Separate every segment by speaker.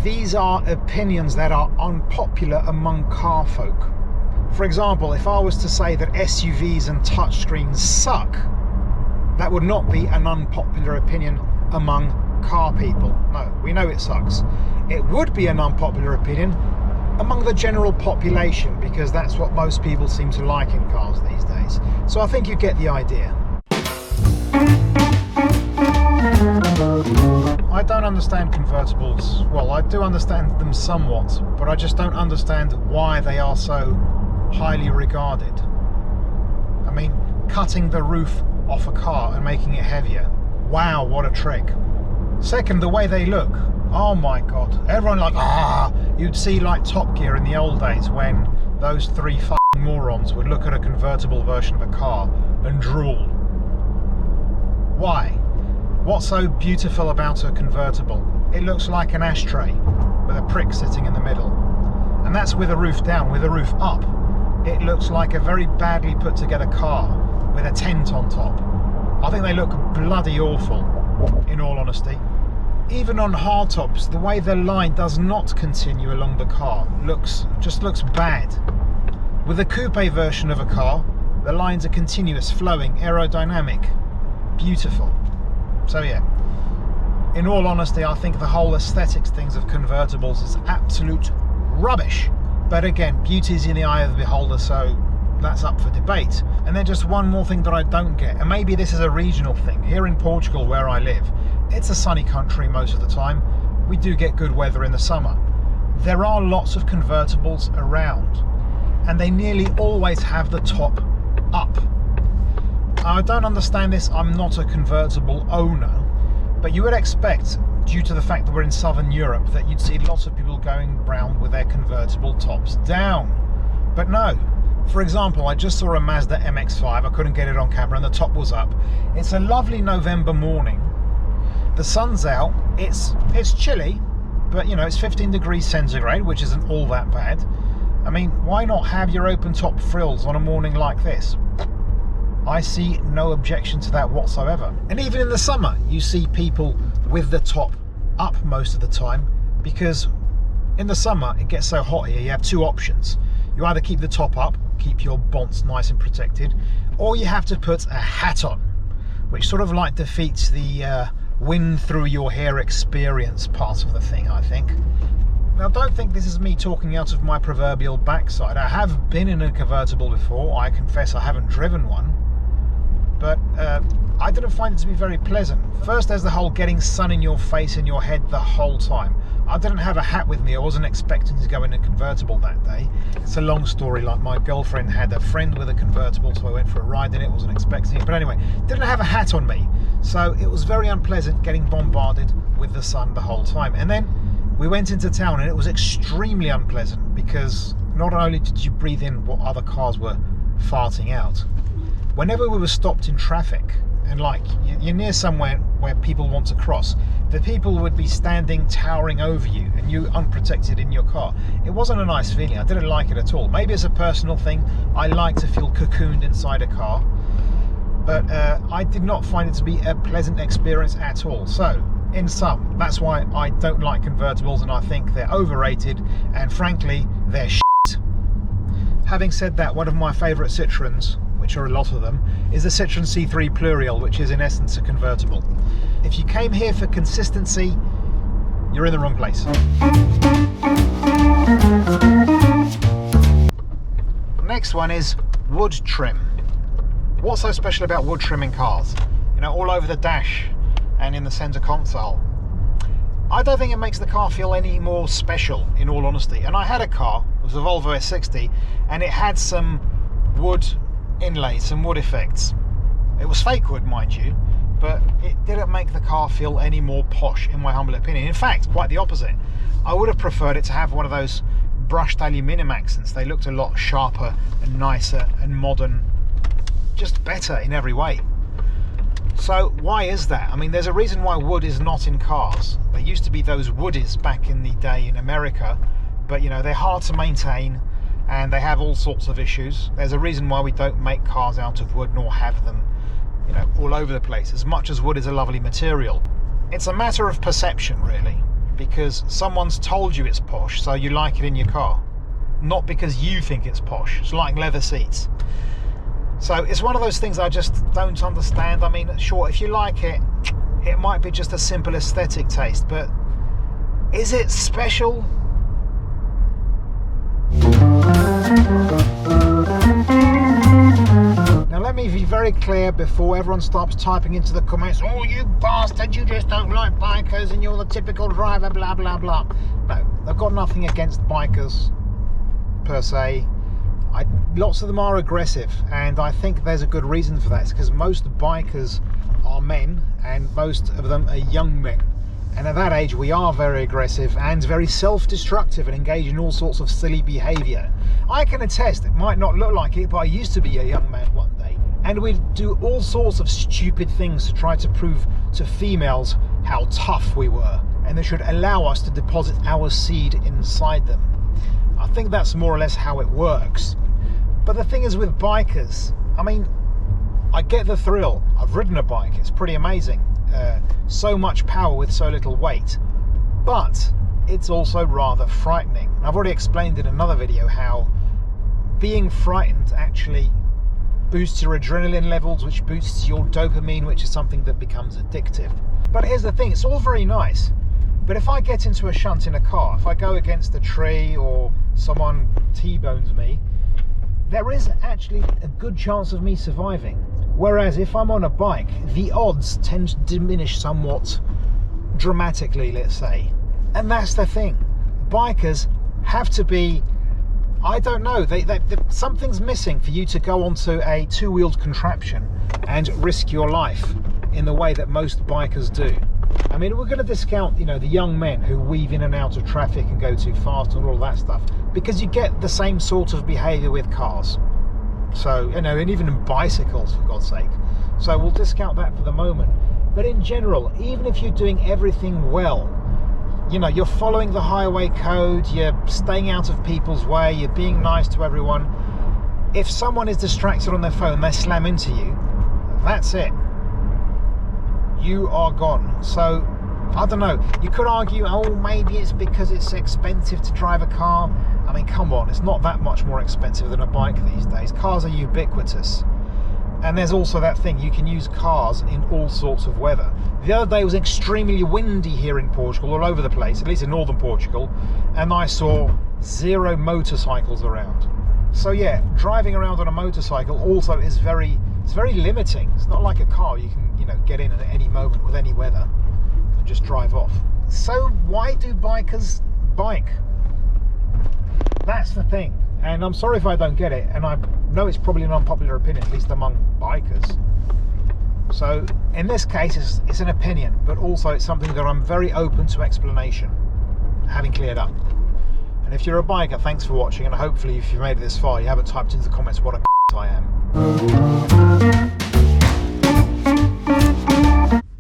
Speaker 1: these are opinions that are unpopular among car folk. For example, if I was to say that SUVs and touchscreens suck, that would not be an unpopular opinion among car people. No, we know it sucks. It would be an unpopular opinion among the general population, because that's what most people seem to like in cars these days. So I think you get the idea. I don't understand convertibles. Well, I do understand them somewhat, but I just don't understand why they are so highly regarded. I mean, cutting the roof off a car and making it heavier. Wow, what a trick. Second, the way they look. Oh my god. Everyone like, you'd see like Top Gear in the old days when those three fucking morons would look at a convertible version of a car and drool. Why? What's so beautiful about a convertible? It looks like an ashtray with a prick sitting in the middle. And that's with a roof down. With a roof up, it looks like a very badly put together car with a tent on top. I think they look bloody awful, in all honesty. Even on hardtops, the way the line does not continue along the car just looks bad. With a coupe version of a car, the lines are continuous, flowing, aerodynamic, beautiful. So yeah, in all honesty, I think the whole aesthetics things of convertibles is absolute rubbish. But again, beauty's in the eye of the beholder, so that's up for debate. And then just one more thing that I don't get, and maybe this is a regional thing. Here in Portugal, where I live, it's a sunny country most of the time. We do get good weather in the summer. There are lots of convertibles around, and they nearly always have the top up. I don't understand this. I'm not a convertible owner, but you would expect, due to the fact that we're in southern Europe, that you'd see lots of people going round with their convertible tops down. But no. For example, I just saw a Mazda MX-5. I couldn't get it on camera and the top was up. It's a lovely November morning. The sun's out. It's chilly, but you know, it's 15 degrees centigrade, which isn't all that bad. I mean, why not have your open top frills on a morning like this? I see no objection to that whatsoever. And even in the summer, you see people with the top up most of the time, because in the summer it gets so hot here. You have two options. You either keep the top up, keep your bonds nice and protected, or you have to put a hat on, which sort of like defeats the wind through your hair experience part of the thing, I think. Now, don't think this is me talking out of my proverbial backside. I have been in a convertible before. I confess I haven't driven one, but I didn't find it to be very pleasant. First, there's the whole getting sun in your face and your head the whole time. I didn't have a hat with me. I wasn't expecting to go in a convertible that day. It's a long story. Like, my girlfriend had a friend with a convertible, so I went for a ride in it. Wasn't expecting it, but anyway, didn't have a hat on me, so it was very unpleasant getting bombarded with the sun the whole time. And then we went into town and it was extremely unpleasant, because not only did you breathe in what other cars were farting out, whenever we were stopped in traffic, and like you're near somewhere where people want to cross, the people would be standing towering over you and you unprotected in your car. It wasn't a nice feeling. I didn't like it at all. Maybe it's a personal thing. I like to feel cocooned inside a car, but I did not find it to be a pleasant experience at all. So in sum, that's why I don't like convertibles, and I think they're overrated, and frankly they're shit. Having said that, one of my favourite Citroens, which are a lot of them, is the Citroen C3 Plurial, which is in essence a convertible. If you came here for consistency, you're in the wrong place. Next one is wood trim. What's so special about wood trim in cars? You know, all over the dash and in the centre console. I don't think it makes the car feel any more special, in all honesty. And I had a car, it was a Volvo S60, and it had some wood inlay, some wood effects. It was fake wood, mind you, but it didn't make the car feel any more posh, in my humble opinion. In fact, quite the opposite. I would have preferred it to have one of those brushed aluminium accents. They looked a lot sharper and nicer and modern, just better in every way. So why is that? I mean, there's a reason why wood is not in cars. There used to be those woodies back in the day in America, but you know, they're hard to maintain and they have all sorts of issues. There's a reason why we don't make cars out of wood, nor have them, you know, all over the place, as much as wood is a lovely material. It's a matter of perception, really. because someone's told you it's posh, so you like it in your car, not because you think it's posh. It's like leather seats. So it's one of those things I just don't understand. I mean, sure, if you like it, it might be just a simple aesthetic taste, but is it special? Now let me be very clear before everyone starts typing into the comments, oh you bastard, you just don't like bikers and you're the typical driver, blah blah blah. No, I've got nothing against bikers per se. Lots of them are aggressive, and I think there's a good reason for that. It's because most bikers are men, and most of them are young men. And at that age, we are very aggressive and very self-destructive and engage in all sorts of silly behaviour. I can attest, it might not look like it, but I used to be a young man one day. And we'd do all sorts of stupid things to try to prove to females how tough we were, and they should allow us to deposit our seed inside them. I think that's more or less how it works. But the thing is with bikers, I mean, I get the thrill. I've ridden a bike, it's pretty amazing. So much power with so little weight. But it's also rather frightening. I've already explained in another video how being frightened actually boosts your adrenaline levels, which boosts your dopamine, which is something that becomes addictive. But here's the thing, it's all very nice. But if I get into a shunt in a car, if I go against a tree or someone T-bones me, there is actually a good chance of me surviving. Whereas if I'm on a bike, the odds tend to diminish somewhat dramatically, let's say. And that's the thing. Bikers have to be, I don't know, something's missing for you to go onto a two-wheeled contraption and risk your life in the way that most bikers do. I mean, we're going to discount, you know, the young men who weave in and out of traffic and go too fast and all that stuff, because you get the same sort of behaviour with cars. So, you know, and even in bicycles, for God's sake. So we'll discount that for the moment. But in general, even if you're doing everything well, you know, you're following the highway code, you're staying out of people's way, you're being nice to everyone, if someone is distracted on their phone, they slam into you, that's it. You are gone. So, I don't know, you could argue, oh, maybe it's because it's expensive to drive a car. I mean, come on, it's not that much more expensive than a bike these days. Cars are ubiquitous. And there's also that thing, you can use cars in all sorts of weather. The other day was extremely windy here in Portugal, all over the place, at least in northern Portugal, and I saw 0 motorcycles around. So yeah, driving around on a motorcycle also is very limiting. It's not like a car, you can, you know, get in at any moment with any weather and just drive off. So why do bikers bike? That's the thing. And I'm sorry if I don't get it, and I know it's probably an unpopular opinion, at least among bikers. So in this case, it's an opinion, but also it's something that I'm very open to explanation, having cleared up. And if you're a biker, thanks for watching, and hopefully if you've made it this far, you haven't typed into the comments what a I am.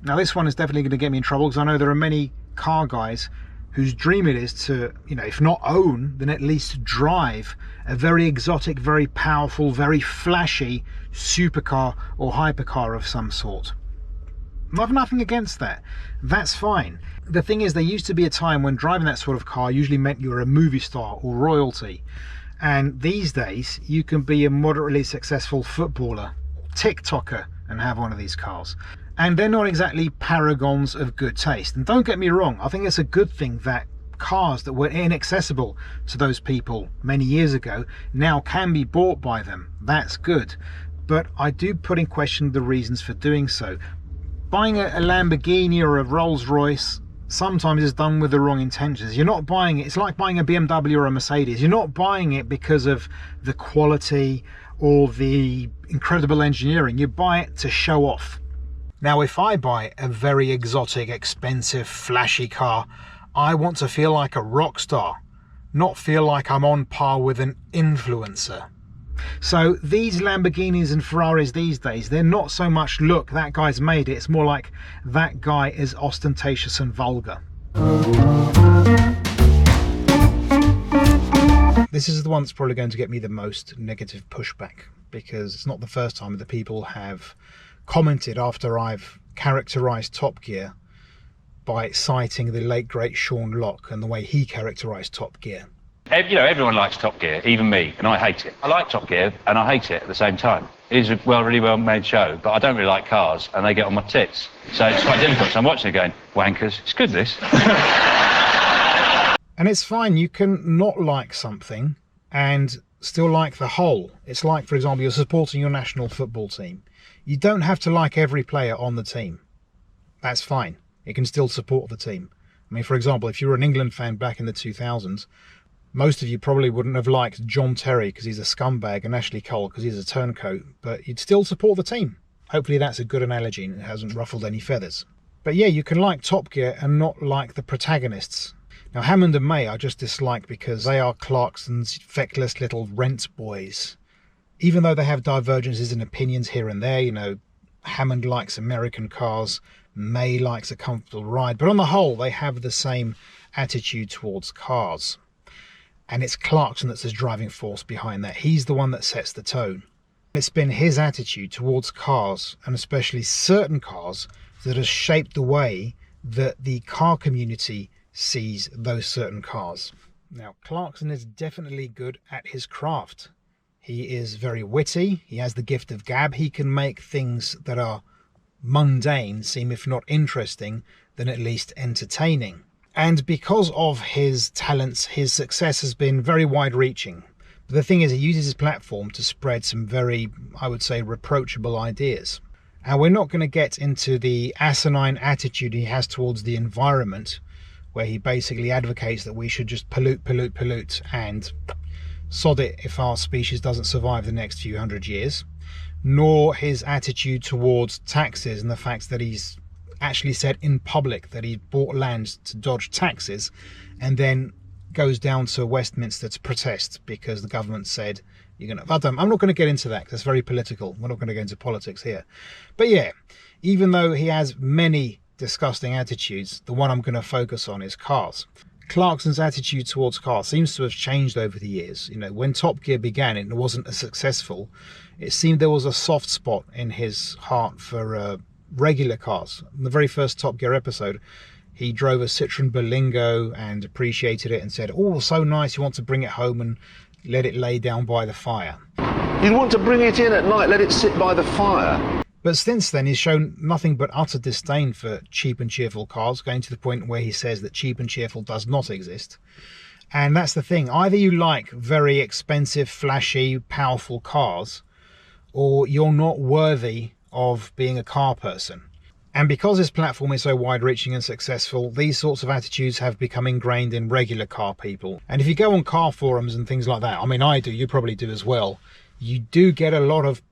Speaker 1: Now this one is definitely going to get me in trouble, because I know there are many car guys whose dream it is to, you know, if not own, then at least drive a very exotic, very powerful, very flashy supercar or hypercar of some sort. I've nothing against that. That's fine. The thing is, there used to be a time when driving that sort of car usually meant you were a movie star or royalty. And these days, you can be a moderately successful footballer, TikToker, and have one of these cars. And they're not exactly paragons of good taste. And don't get me wrong, I think it's a good thing that cars that were inaccessible to those people many years ago now can be bought by them. That's good. But I do put in question the reasons for doing so. Buying a Lamborghini or a Rolls Royce sometimes is done with the wrong intentions. You're not buying it, it's like buying a BMW or a Mercedes. You're not buying it because of the quality or the incredible engineering. You buy it to show off. Now, if I buy a very exotic, expensive, flashy car, I want to feel like a rock star, not feel like I'm on par with an influencer. So these Lamborghinis and Ferraris these days, they're not so much, look, that guy's made it. It's more like, that guy is ostentatious and vulgar. This is the one that's probably going to get me the most negative pushback, because it's not the first time that people have commented after I've characterized Top Gear by citing the late great Sean Locke and the way he characterised Top Gear.
Speaker 2: You know, everyone likes Top Gear, even me, and I hate it. I like Top Gear and I hate it at the same time. It is a really well made show, but I don't really like cars and they get on my tits. So it's quite difficult. So I'm watching it going, wankers, it's good this.
Speaker 1: And it's fine, you can not like something and still like the whole. It's like, for example, you're supporting your national football team. You don't have to like every player on the team. That's fine. You can still support the team. I mean, for example, if you were an England fan back in the 2000s, most of you probably wouldn't have liked John Terry because he's a scumbag and Ashley Cole because he's a turncoat, but you'd still support the team. Hopefully that's a good analogy and it hasn't ruffled any feathers. But yeah, you can like Top Gear and not like the protagonists. Now, Hammond and May I just dislike because they are Clarkson's feckless little rent boys. Even though they have divergences in opinions here and there, you know, Hammond likes American cars, May likes a comfortable ride, but on the whole, they have the same attitude towards cars. And it's Clarkson that's the driving force behind that. He's the one that sets the tone. It's been his attitude towards cars, and especially certain cars, that has shaped the way that the car community sees those certain cars. Now, Clarkson is definitely good at his craft. He is very witty. He has the gift of gab. He can make things that are mundane seem, if not interesting, then at least entertaining. And because of his talents, his success has been very wide-reaching. But the thing is, he uses his platform to spread some very, I would say, reproachable ideas. And we're not going to get into the asinine attitude he has towards the environment, where he basically advocates that we should just pollute, and sod it if our species doesn't survive the next few hundred years. Nor his attitude towards taxes and the fact that he's actually said in public that he bought land to dodge taxes and then goes down to Westminster to protest because the government said you're going to... I'm not going to get into that because it's very political. We're not going to get into politics here. But yeah, even though he has many disgusting attitudes, the one I'm going to focus on is cars. Clarkson's attitude towards cars seems to have changed over the years. You know, when Top Gear began and it wasn't as successful, it seemed there was a soft spot in his heart for regular cars. In the very first Top Gear episode, he drove a Citroen Berlingo and appreciated it and said, oh, so nice, you want to bring it home and let it lay down by the fire.
Speaker 3: You'd want to bring it in at night, let it sit by the fire.
Speaker 1: But since then, he's shown nothing but utter disdain for cheap and cheerful cars, going to the point where he says that cheap and cheerful does not exist. And that's the thing. Either you like very expensive, flashy, powerful cars, or you're not worthy of being a car person. And because his platform is so wide-reaching and successful, these sorts of attitudes have become ingrained in regular car people. And if you go on car forums and things like that, I mean, I do, you probably do as well, you do get a lot of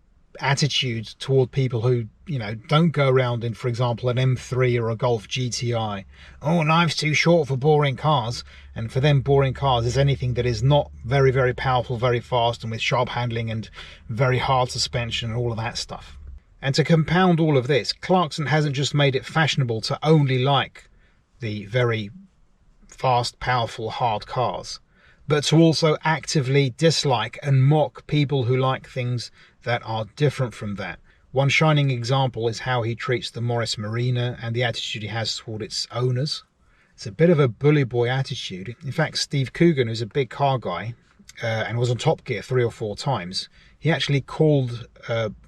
Speaker 1: attitudes toward people who, you know, don't go around in, for example, an M3 or a Golf GTI. Oh, life's too short for boring cars. And for them, boring cars is anything that is not very, very powerful, very fast, and with sharp handling and very hard suspension and all of that stuff. And to compound all of this, Clarkson hasn't just made it fashionable to only like the very fast, powerful, hard cars, but to also actively dislike and mock people who like things that are different from that. One shining example is how he treats the Morris Marina and the attitude he has toward its owners. It's a bit of a bully boy attitude. In fact, Steve Coogan, who's a big car guy and was on Top Gear 3 or 4 times, he actually called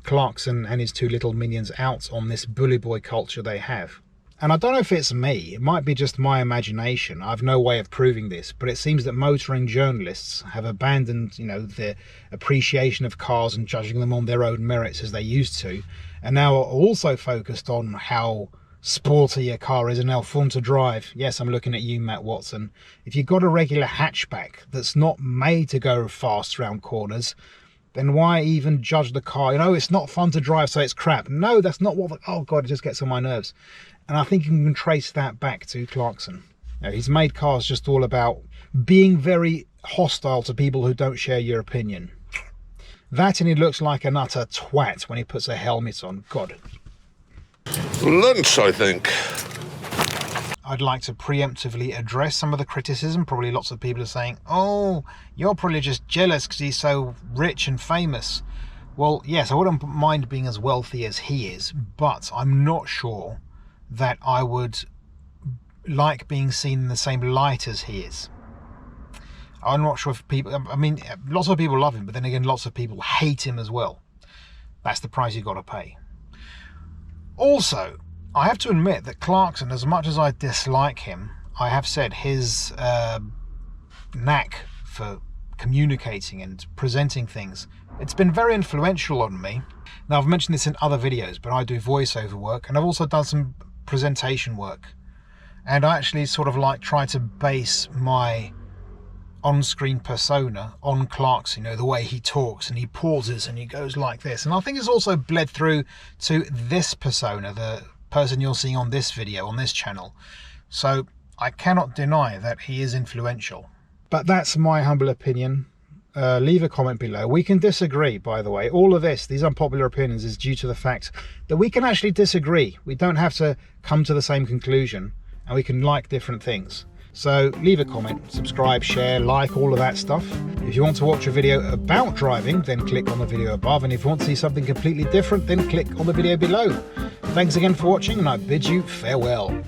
Speaker 1: Clarkson and his 2 little minions out on this bully boy culture they have. And I don't know if it's me, it might be just my imagination, I've no way of proving this, but it seems that motoring journalists have abandoned, you know, their appreciation of cars and judging them on their own merits as they used to, and now are also focused on how sporty a car is and how fun to drive. Yes, I'm looking at you, Matt Watson. If you've got a regular hatchback that's not made to go fast around corners, then why even judge the car? You know, it's not fun to drive, so it's crap. No, that's not what... Oh, God, it just gets on my nerves. And I think you can trace that back to Clarkson. You know, he's made cars just all about being very hostile to people who don't share your opinion. That, and he looks like an utter twat when he puts a helmet on. God.
Speaker 3: Lunch, I think.
Speaker 1: I'd like to preemptively address some of the criticism. Probably lots of people are saying, oh, you're probably just jealous because he's so rich and famous. Well, yes, I wouldn't mind being as wealthy as he is, but I'm not sure that I would like being seen in the same light as he is. I'm not sure if people, I mean, lots of people love him, but then again, lots of people hate him as well. That's the price you've got to pay. Also, I have to admit that Clarkson, as much as I dislike him, I have said his knack for communicating and presenting things, it's been very influential on me. Now, I've mentioned this in other videos, but I do voiceover work, and I've also done some presentation work. And I actually sort of like try to base my on-screen persona on Clarkson, you know, the way he talks and he pauses and he goes like this. And I think it's also bled through to this persona, the person you're seeing on this video, on this channel. So I cannot deny that he is influential. But that's my humble opinion. Leave a comment below. We can disagree, by the way. All of this, these unpopular opinions, is due to the fact that we can actually disagree. We don't have to come to the same conclusion, and we can like different things. So leave a comment, subscribe, share, like, all of that stuff. If you want to watch a video about driving, then click on the video above, and if you want to see something completely different, then click on the video below. Thanks again for watching, and I bid you farewell.